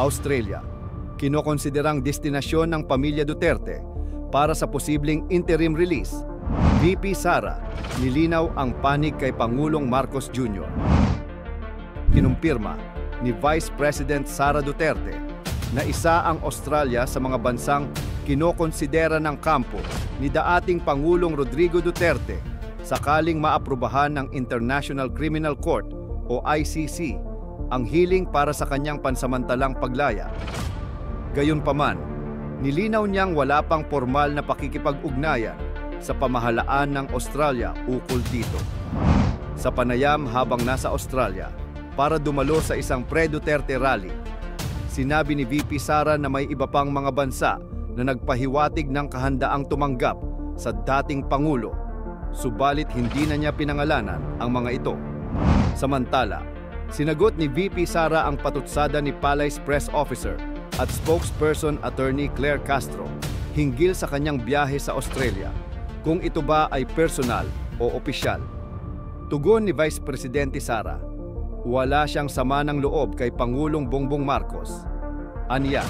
Australia, kinokonsiderang destinasyon ng pamilya Duterte para sa posibleng interim release. VP Sara, nilinaw ang panig kay Pangulong Marcos Jr. Kinumpirma ni Vice President Sara Duterte na isa ang Australia sa mga bansang kinokonsidera ng kampo ni dating Pangulong Rodrigo Duterte sakaling maaprubahan ng International Criminal Court o ICC ang hiling para sa kanyang pansamantalang paglaya. Gayunpaman, nilinaw niyang wala pang formal na pakikipag-ugnayan sa pamahalaan ng Australia ukol dito. Sa panayam habang nasa Australia para dumalo sa isang pre-Duterte rally, sinabi ni VP Sara na may iba pang mga bansa na nagpahiwatig ng kahandaang tumanggap sa dating Pangulo, subalit hindi na niya pinangalanan ang mga ito. Samantala, sinagot ni VP Sara ang patutsada ni Palace Press Officer at spokesperson Attorney Claire Castro hinggil sa kanyang biyahe sa Australia, kung ito ba ay personal o opisyal. Tugon ni Vice Presidente Sara, wala siyang sama ng loob kay Pangulong Bongbong Marcos. Aniya,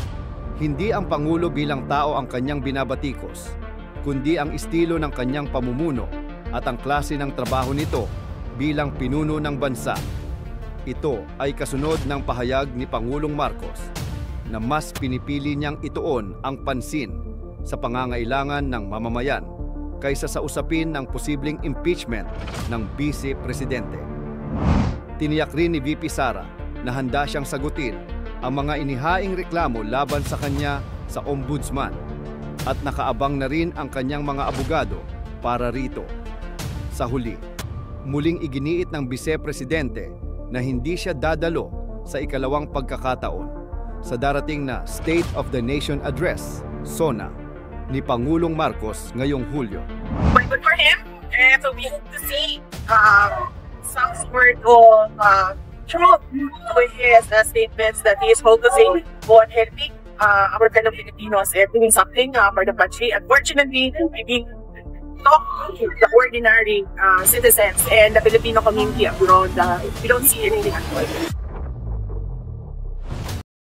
hindi ang Pangulo bilang tao ang kanyang binabatikos, kundi ang estilo ng kanyang pamumuno at ang klase ng trabaho nito bilang pinuno ng bansa. Ito ay kasunod ng pahayag ni Pangulong Marcos na mas pinipili niyang ituon ang pansin sa pangangailangan ng mamamayan kaysa sa usapin ng posibleng impeachment ng Vice Presidente. Tiniyak rin ni VP Sara na handa siyang sagutin ang mga inihaing reklamo laban sa kanya sa Ombudsman at nakaabang na rin ang kanyang mga abogado para rito. Sa huli, muling iginiit ng Vice Presidente na hindi siya dadalo sa ikalawang pagkakataon sa darating na State of the Nation Address, SONA, ni Pangulong Marcos ngayong Hulyo. But good for him, and so we hope to see some sort of truth with his statements that he is focusing on helping our fellow Filipinos and doing something for the country. Unfortunately, we being talk to the ordinary citizens and the Filipino community abroad, we don't see anything at all.